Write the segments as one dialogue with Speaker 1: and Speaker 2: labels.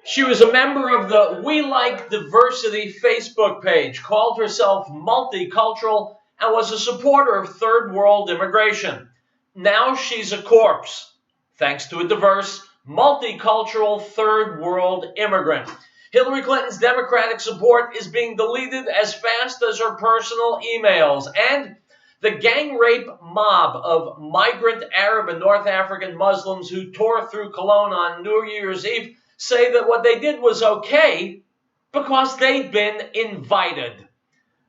Speaker 1: She was a member of the We Like Diversity Facebook page, called herself multicultural, and was a supporter of third world immigration. Now she's a corpse, thanks to a diverse, multicultural third world immigrant. Hillary Clinton's Democratic support is being deleted as fast as her personal emails, and the gang rape mob of migrant Arab and North African Muslims who tore through Cologne on New Year's Eve say that what they did was okay because they'd been invited.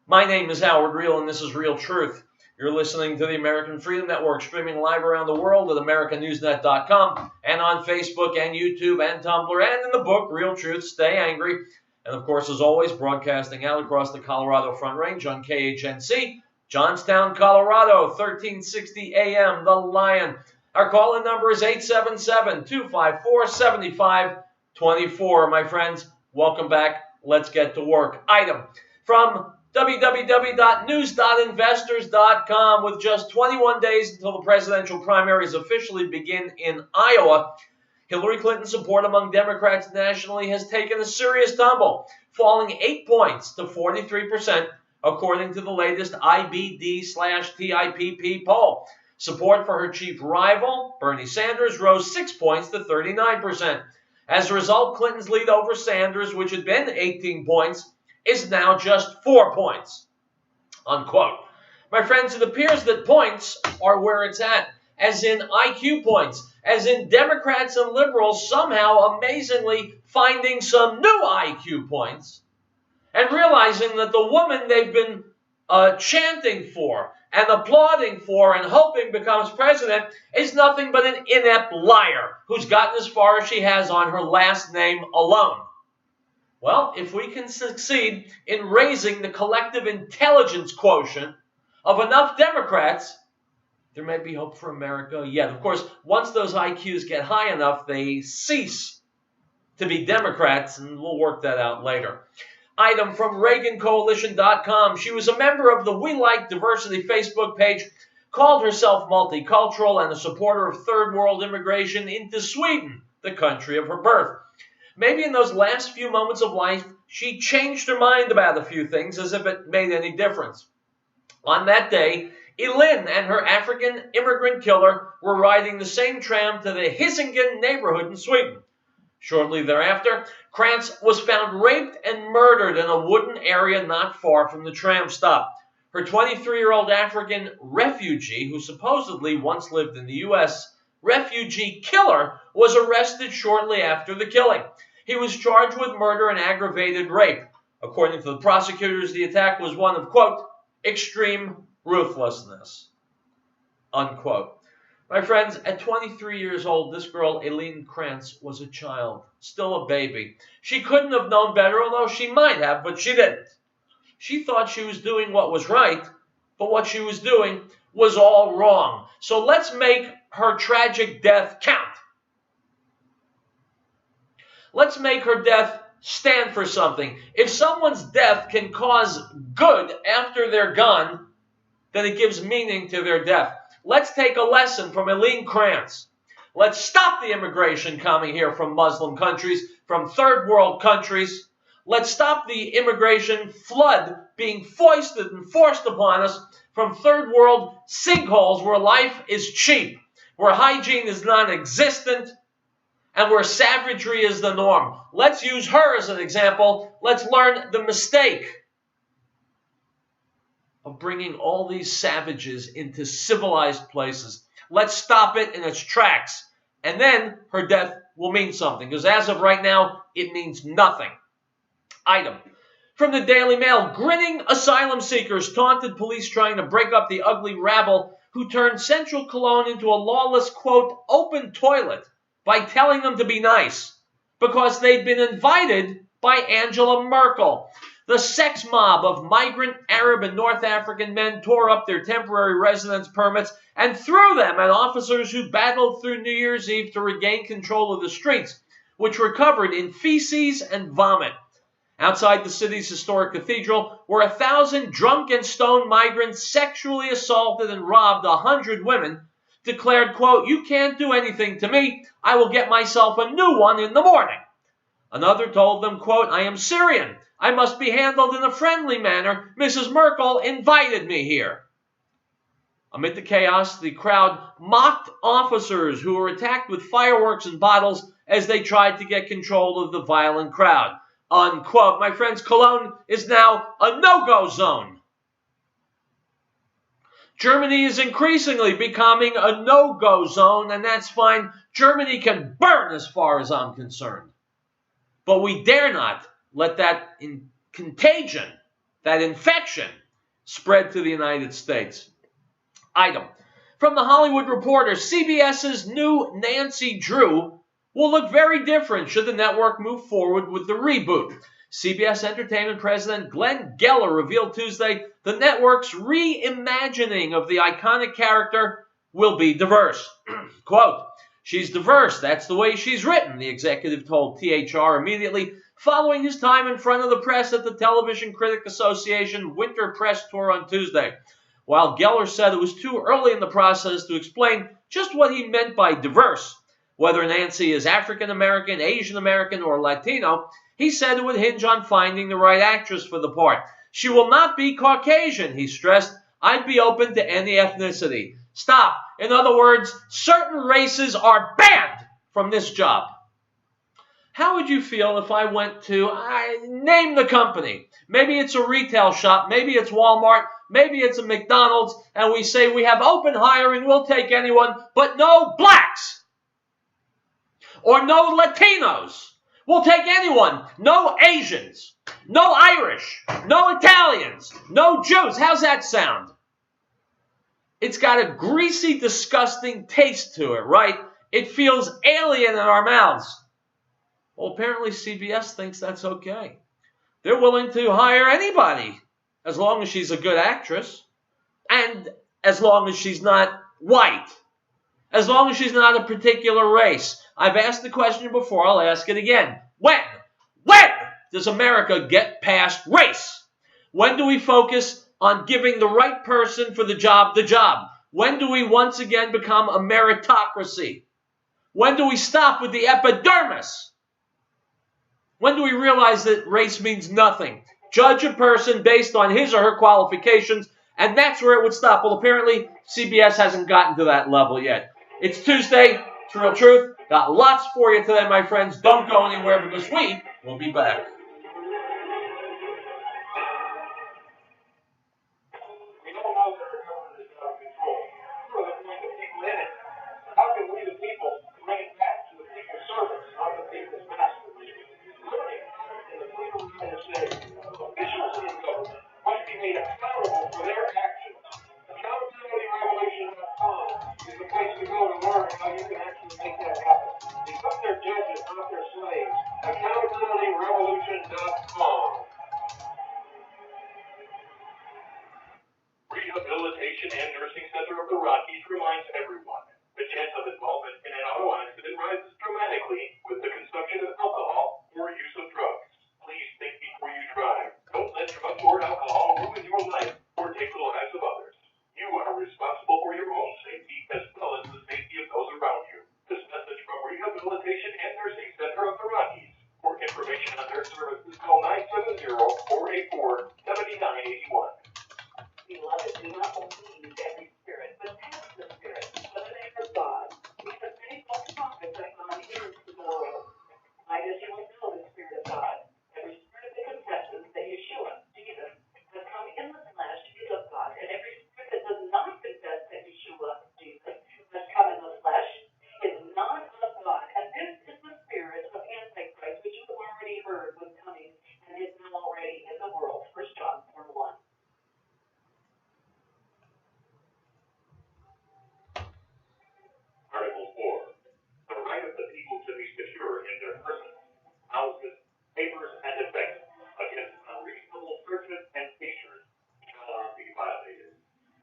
Speaker 1: My name is Howard Riell, and this is Riell Truth. You're listening to the American Freedom Network, streaming live around the world at AmericanNewsNet.com and on Facebook and YouTube and Tumblr and in the book, Riell Truth, Stay Angry. And of course, as always, broadcasting out across the Colorado Front Range on KHNC, Johnstown, Colorado, 1360 AM, The Lion. Our call-in number is 877-254-7524. My friends, welcome back. Let's get to work. Item from www.news.investors.com. With just 21 days until the presidential primaries officially begin in Iowa, Hillary Clinton's support among Democrats nationally has taken a serious tumble, falling 8 points to 43%, according to the latest IBD/TIPP poll. Support for her chief rival, Bernie Sanders, rose 6 points to 39%. As a result, Clinton's lead over Sanders, which had been 18 points, is now just 4 points, unquote. My friends, it appears that points are where it's at, as in IQ points, as in Democrats and liberals somehow amazingly finding some new IQ points and realizing that the woman they've been chanting for and applauding for and hoping becomes president is nothing but an inept liar who's gotten as far as she has on her last name alone. Well, if we can succeed in raising the collective intelligence quotient of enough Democrats, there may be hope for America yet. Of course, once those IQs get high enough, they cease to be Democrats, and we'll work that out later. Item from ReaganCoalition.com. She was a member of the We Like Diversity Facebook page, called herself multicultural, and a supporter of third world immigration into Sweden, the country of her birth. Maybe in those last few moments of life, she changed her mind about a few things, as if it made any difference. On that day, Elin and her African immigrant killer were riding the same tram to the Hisingen neighborhood in Sweden. Shortly thereafter, Krantz was found raped and murdered in a wooden area not far from the tram stop. Her 23-year-old African refugee, who supposedly once lived in the U.S., refugee killer, was arrested shortly after the killing. He was charged with murder and aggravated rape. According to the prosecutors, the attack was one of, quote, extreme ruthlessness, unquote. My friends, at 23 years old, this girl, Elin Krantz, was a child, still a baby. She couldn't have known better, although she might have, but she didn't. She thought she was doing what was right, but what she was doing was all wrong. So let's make her tragic death count. Let's make her death stand for something. If someone's death can cause good after they're gone, then it gives meaning to their death. Let's take a lesson from Elin Krantz. Let's stop the immigration coming here from Muslim countries, from third world countries. Let's stop the immigration flood being foisted and forced upon us from third world sinkholes where life is cheap, where hygiene is non-existent, and where savagery is the norm. Let's use her as an example. Let's learn the mistake of bringing all these savages into civilized places. Let's stop it in its tracks. And then her death will mean something, because as of right now, it means nothing. Item from the Daily Mail. Grinning asylum seekers taunted police trying to break up the ugly rabble who turned central Cologne into a lawless, quote, open toilet by telling them to be nice because they'd been invited by Angela Merkel. The sex mob of migrant Arab and North African men tore up their temporary residence permits and threw them at officers who battled through New Year's Eve to regain control of the streets, which were covered in feces and vomit. Outside the city's historic cathedral, where 1,000 drunk and stoned migrants sexually assaulted and robbed 100 women, declared, quote, "You can't do anything to me. I will get myself a new one in the morning," Another told them, quote, "I am Syrian. I must be handled in a friendly manner. Mrs. Merkel invited me here." Amid the chaos, the crowd mocked officers who were attacked with fireworks and bottles as they tried to get control of the violent crowd. Unquote. My friends, Cologne is now a no-go zone. Germany is increasingly becoming a no-go zone, and that's fine. Germany can burn as far as I'm concerned. But we dare not let that contagion, that infection, spread to the United States. Item. From the Hollywood Reporter, CBS's new Nancy Drew will look very different should the network move forward with the reboot. CBS Entertainment President Glenn Geller revealed Tuesday the network's reimagining of the iconic character will be diverse. Quote, "She's diverse, that's the way she's written," the executive told THR immediately following his time in front of the press at the Television Critic Association Winter Press Tour on Tuesday. While Geller said it was too early in the process to explain just what he meant by diverse, whether Nancy is African American, Asian American, or Latino, he said it would hinge on finding the right actress for the part. "She will not be Caucasian," he stressed. "I'd be open to any ethnicity." Stop. In other words, certain races are banned from this job. How would you feel if I went to, name the company? Maybe it's a retail shop, maybe it's Walmart, maybe it's a McDonald's, and we say we have open hiring, we'll take anyone, but no blacks. Or no Latinos. We'll take anyone. No Asians. No Irish. No Italians. No Jews. How's that sound? It's got a greasy, disgusting taste to it, right? It feels alien in our mouths. Well, apparently CBS thinks that's okay. They're willing to hire anybody as long as she's a good actress and as long as she's not white, as long as she's not a particular race. I've asked the question before, I'll ask it again. When does America get past race? When do we focus on giving the right person for the job? When do we once again become a meritocracy? When do we stop with the epidermis? When do we realize that race means nothing? Judge a person based on his or her qualifications, and that's where it would stop. Well, apparently, CBS hasn't gotten to that level yet. It's Tuesday. It's Riell Truth. Got lots for you today, my friends. Don't go anywhere because we will be back.
Speaker 2: Rehabilitation and Nursing Center of the Rockies reminds everyone the chance of involvement in an auto accident rises dramatically with the consumption of alcohol or use of drugs. Please think before you drive. Don't let drugs or alcohol ruin your life or take the lives of others. You are responsible for your own safety as well as the safety of those around you. This message from Rehabilitation and Nursing Center of the Rockies. For information on their services, call 970-484-7981.
Speaker 3: Beloved, do not believe every spirit, but test the spirit, whether they are God. Because many false prophets have gone into the world. I guess you will know the Spirit of God. Every spirit that confesses that Yeshua, Jesus, has come in the flesh is of God, and every spirit that does not confess that Yeshua, Jesus, has come in the flesh is not of God. And this is the spirit of Antichrist, which you have already heard was coming and is now already in the world. 1 John 4:1.
Speaker 2: Article 4. The right of the people to be secure in their persons, houses, papers, and effects against unreasonable searches and seizures shall not be violated,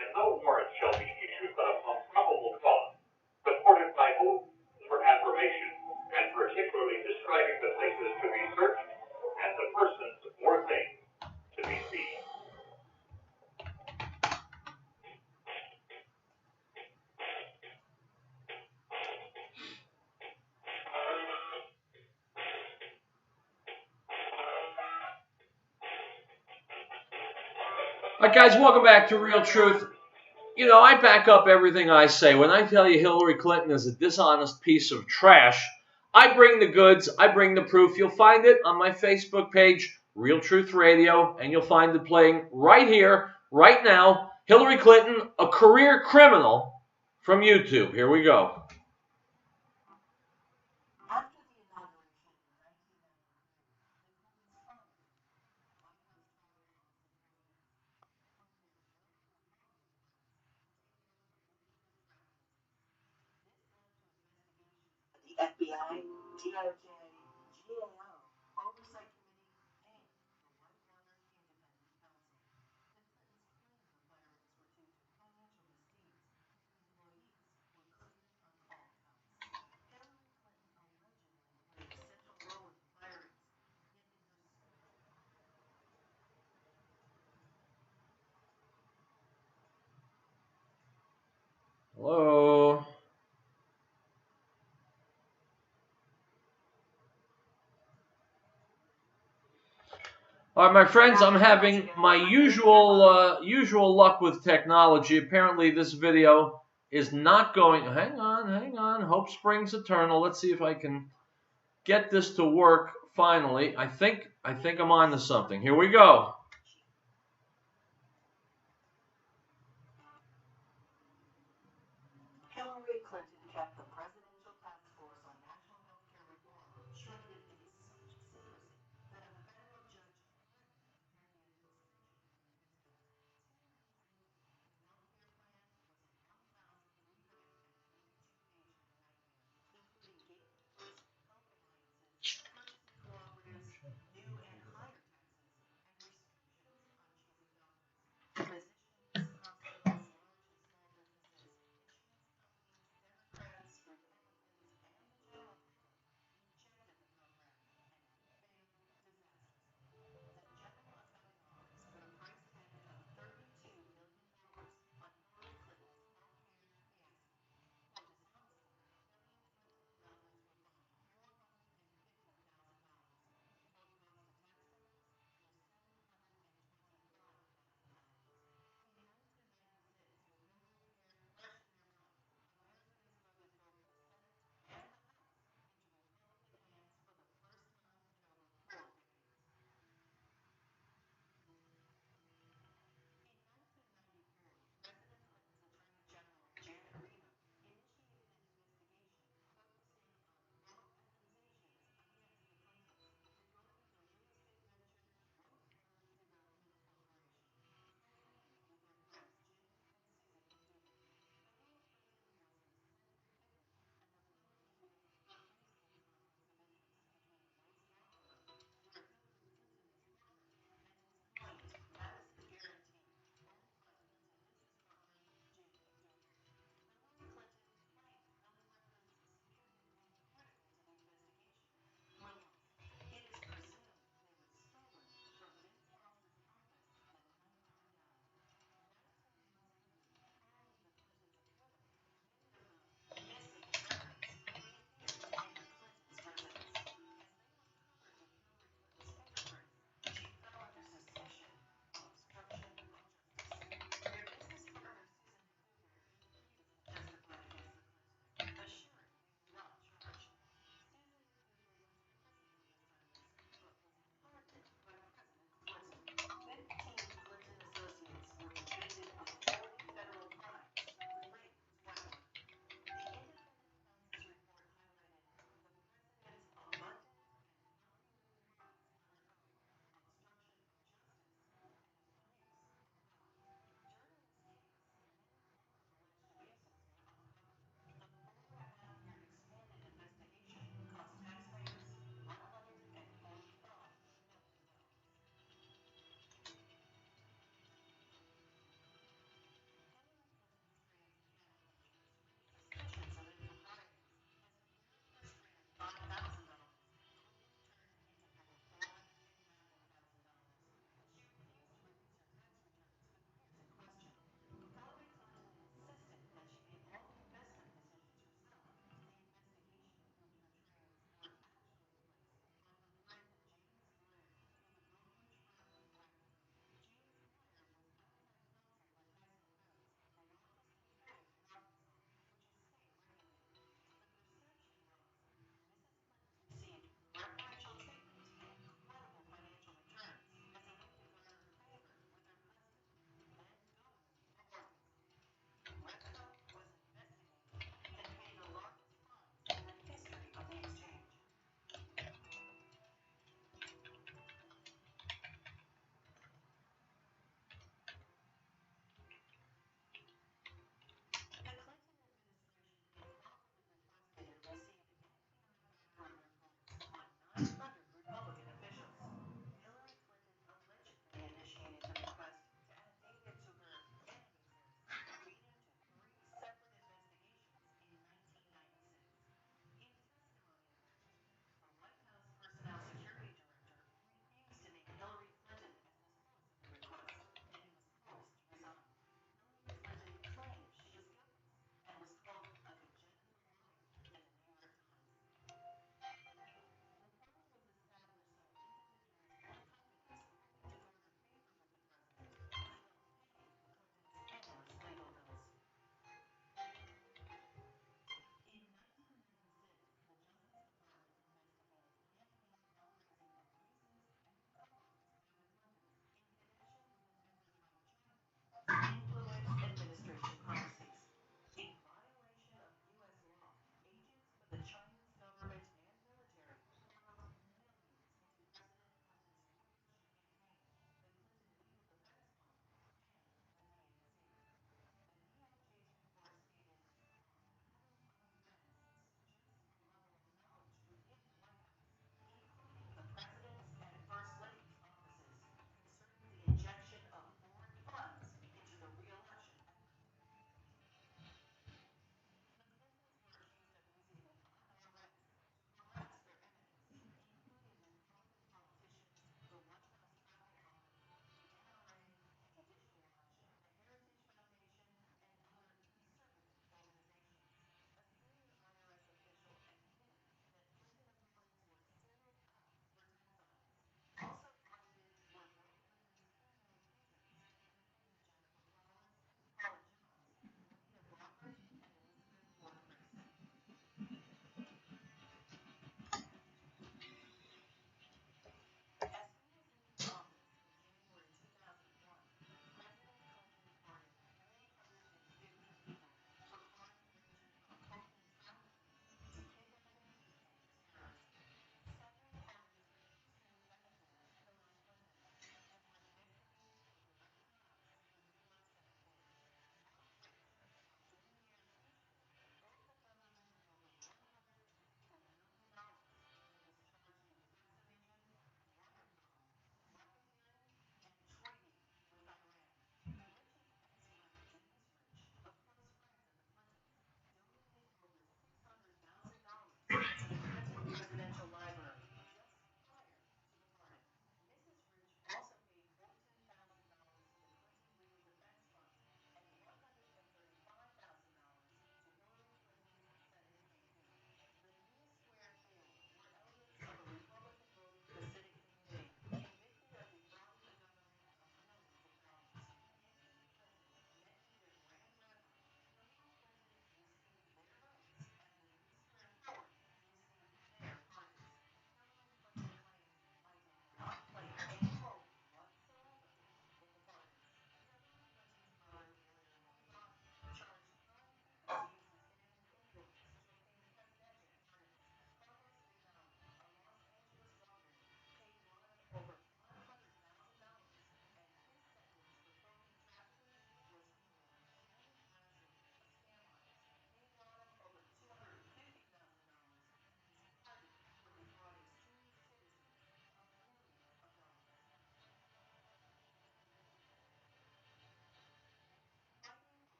Speaker 2: and no warrant shall be issued but upon probable cause, supported by oath or affirmation, and particularly describing the places to be searched and the persons or
Speaker 1: All right, guys, welcome back to Riell Truth. You know, I back up everything I say. When I tell you Hillary Clinton is a dishonest piece of trash, I bring the goods, I bring the proof. You'll find it on my Facebook page, Riell Truth Radio, and you'll find it playing right here, right now. Hillary Clinton, a career criminal, from YouTube. Here we go. Hello. All right, my friends, I'm having my usual luck with technology. Apparently, this video is not going. Hang on. Hope springs eternal. Let's see if I can get this to work finally. I think I'm on to something. Here we go.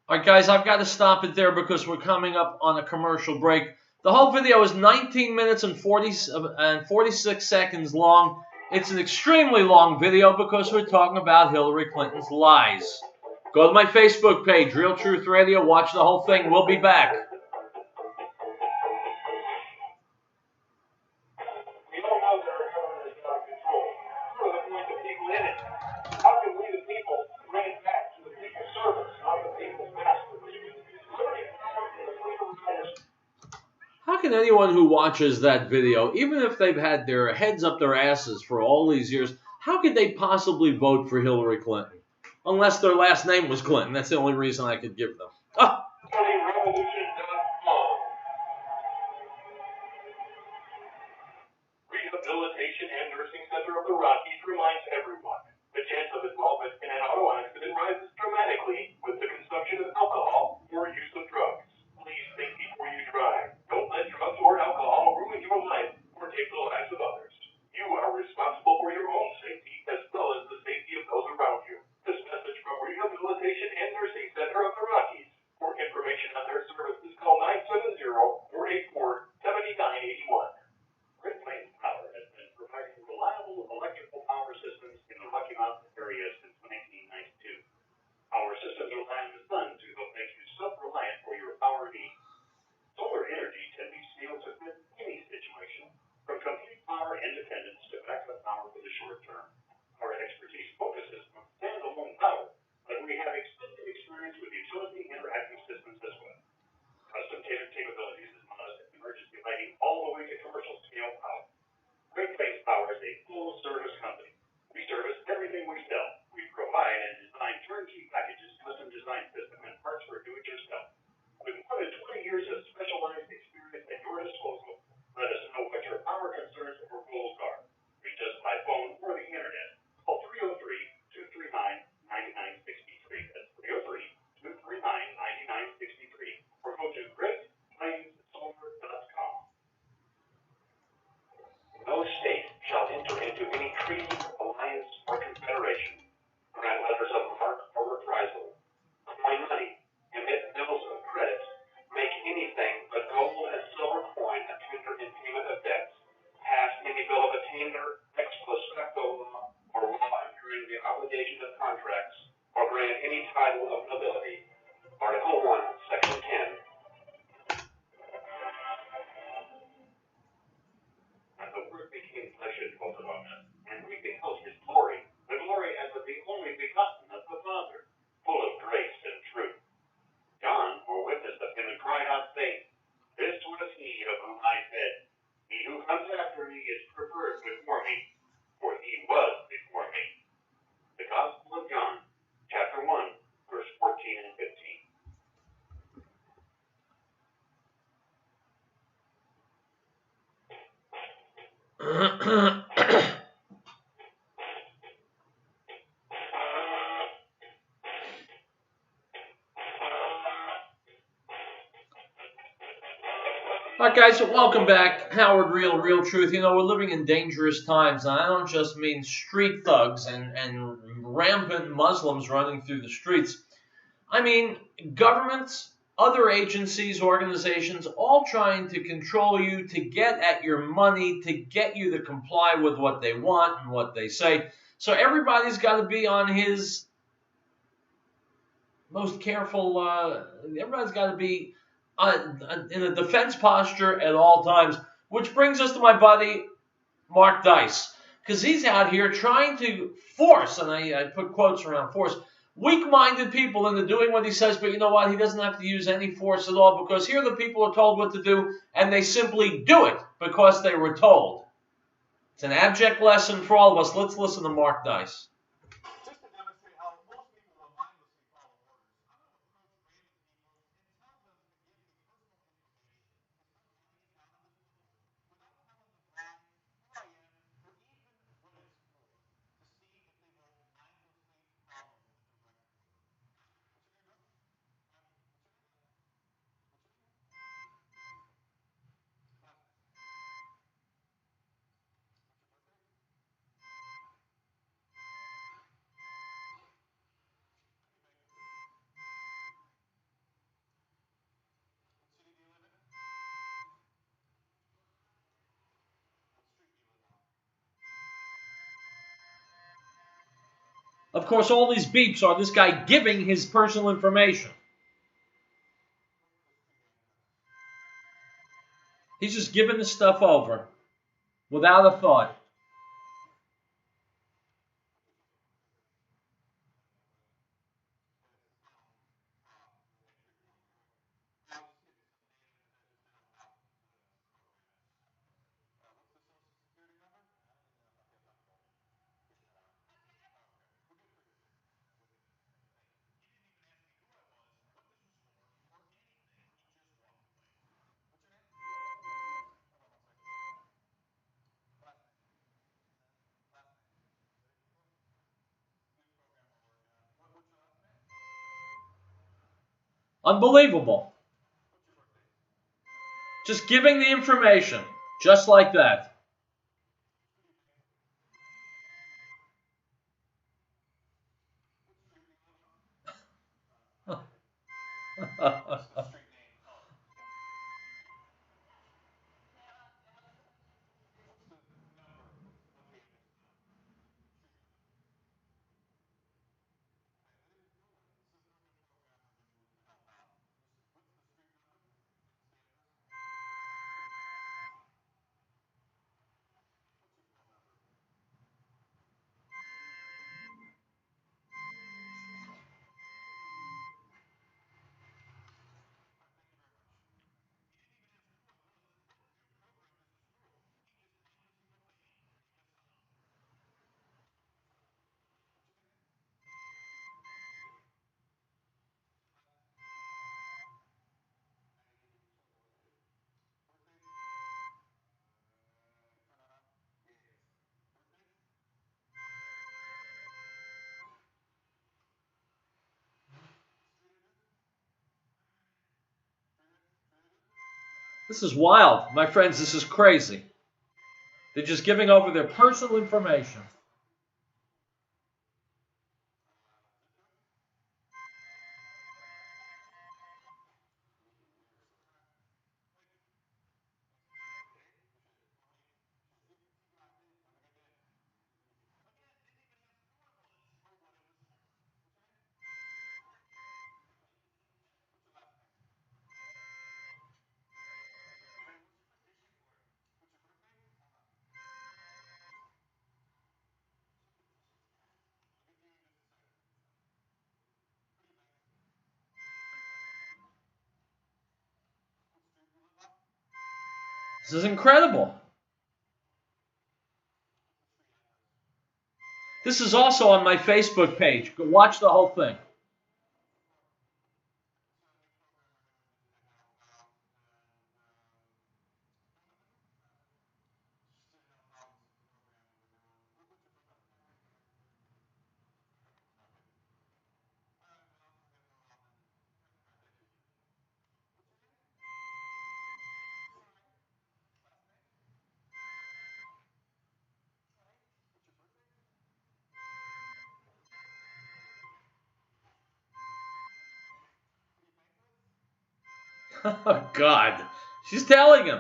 Speaker 1: All right, guys, I've got to stop it there because we're coming up on a commercial break. The whole video is 19 minutes and 46 seconds long. It's an extremely long video because we're talking about Hillary Clinton's lies. Go to my Facebook page, Riell Truth Radio. Watch the whole thing. We'll be back.
Speaker 2: We all know that our government is out of control. Who are the people in it? How can we, the people, bring it back to the people's service, not the people's masters? Liberty, freedom, and the freedom riders.
Speaker 1: How can anyone who watches that video, even if they've had their heads up their asses for all these years, how could they possibly vote for Hillary Clinton? Unless their last name was Clinton. That's the only reason I could give them. Ah.
Speaker 2: Revolution.com. Rehabilitation and Nursing Center of the Rockies reminds everyone the chance of involvement in an auto accident rises dramatically with the consumption of alcohol or use of drugs. Please think before you drive. Don't let drugs or alcohol ruin your life or take the lives of others. You are responsible for your own safety as well as the safety of those around you. This message from Rehabilitation and Nursing Center of the Rockies. For information on their services, call 970-484-7981. Great Plains Power has been providing reliable electrical power systems in the Rocky Mountain area since 1992. Power systems rely on the sun to help make you self-reliant for your power needs. Solar energy can be scaled to fit any situation, from complete power independence to backup power for the short term. Our expertise focuses on standalone power, but we have extensive experience with utility interactive systems as well. Custom tailored capabilities as modest emergency lighting all the way to commercial scale power. Great Plains Power is a full service company. We service everything we sell. We provide and design turnkey packages, custom design system, and parts for do-it-yourself. With more than 20 years of specialized experience at your disposal, let us know what your power concerns or goals are. Reach us by phone or the internet. Call 303-239-9963. That's 303-239-9963. Or go to GreatPlainsSolar.com. No state shall enter into any treaty, alliance, or confederation, grant letters of marque or reprisal, coin money, emit bills of credit, make anything but gold and silver coin a tender in payment of debts, pass any bill of attainder, ex post facto law, or law incurring the obligation of contracts, or grant any title of nobility. Article 1, Section 10. And the Word became flesh and dwelt among us, and we beheld his glory, the glory as of the only begotten of the Father, full of grace and truth. John bore witness of him and cried out, saying, This was he of whom I said, He who comes after me is preferred before me, for he was before me. The Gospel of John, chapter 1, verse 14 and 15.
Speaker 1: All right, guys, so welcome back. Howard Riell Truth. You know, we're living in dangerous times, and I don't just mean street thugs and rampant Muslims running through the streets. I mean governments, other agencies, organizations, all trying to control you, to get at your money, to get you to comply with what they want and what they say. So everybody's got to be on his most careful, everybody's got to be in a defense posture at all times, which brings us to my buddy Mark Dice, because he's out here trying to force, and I put quotes around force, weak-minded people into doing what he says, but you know what? He doesn't have to use any force at all, because here the people are told what to do, and they simply do it because they were told. It's an abject lesson for all of us. Let's listen to Mark Dice.
Speaker 2: Just to demonstrate how most people will mindlessly follow orders, I'm going to approach random people and tell them to give me personal information without telling them why, who I am, or even what it's for, to see if they will mindlessly follow the directions. What's your name, bro?
Speaker 1: Of course, all these beeps are this guy giving his personal information. He's just giving the stuff over without a thought. Unbelievable. Just giving the information, just like that. This is wild. My friends, this is crazy. They're just giving over their personal information. This is incredible. This is also on my Facebook page. Go watch the whole thing. Oh, God. She's telling him.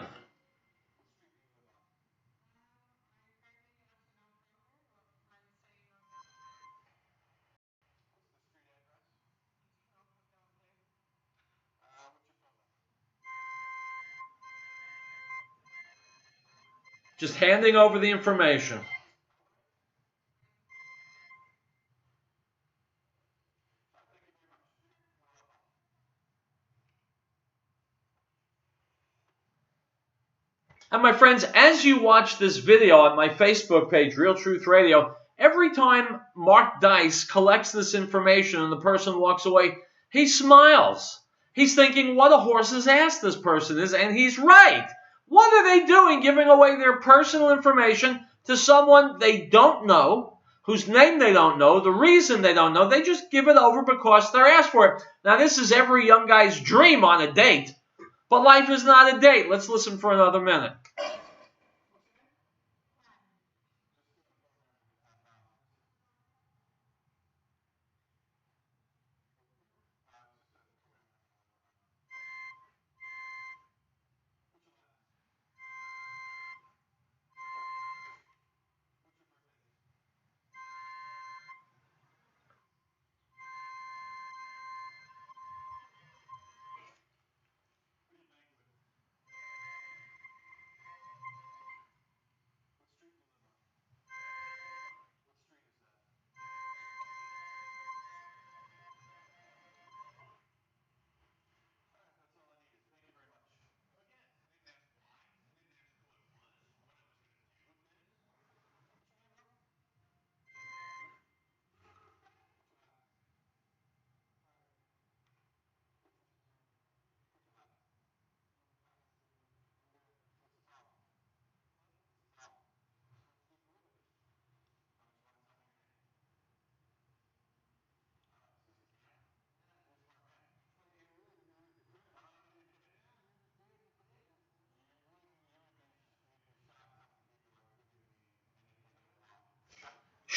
Speaker 1: Just handing over the information. And my friends, as you watch this video on my Facebook page, Riell Truth Radio, every time Mark Dice collects this information and the person walks away, he smiles. He's thinking, what a horse's ass this person is, and he's right. What are they doing giving away their personal information to someone they don't know, whose name they don't know, the reason they don't know? They just give it over because they're asked for it. Now, this is every young guy's dream on a date, but life is not a date. Let's listen for another minute.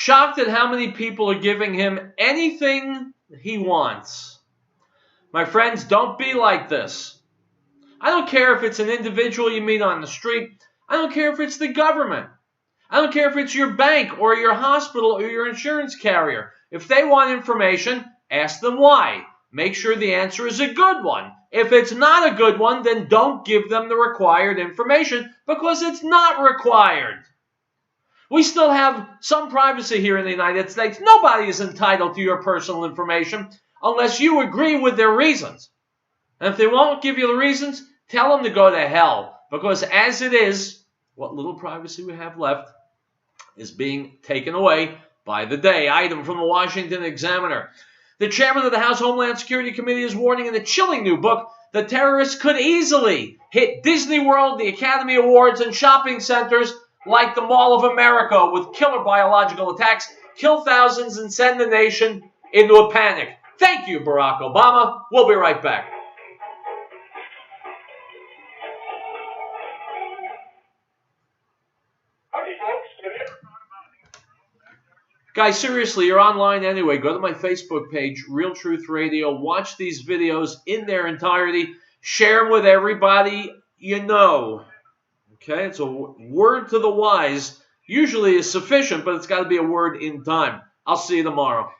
Speaker 1: Shocked at how many people are giving him anything he wants. My friends, don't be like this. I don't care if it's an individual you meet on the street. I don't care if it's the government. I don't care if it's your bank or your hospital or your insurance carrier. If they want information, ask them why. Make sure the answer is a good one. If it's not a good one, then don't give them the required information because it's not required. We still have some privacy here in the United States. Nobody is entitled to your personal information unless you agree with their reasons. And if they won't give you the reasons, tell them to go to hell. Because as it is, what little privacy we have left is being taken away by the day. Item from the Washington Examiner. The chairman of the House Homeland Security Committee is warning in a chilling new book that terrorists could easily hit Disney World, the Academy Awards, and shopping centers like the Mall of America with killer biological attacks, kill thousands, and send the nation into a panic. Thank you, Barack Obama. We'll be right back.
Speaker 2: Howdy, folks.
Speaker 1: Guys, seriously, you're online anyway. Go to my Facebook page, Riell Truth Radio. Watch these videos in their entirety. Share them with everybody you know. Okay, it's a word to the wise. Usually is sufficient, but it's got to be a word in time. I'll see you tomorrow.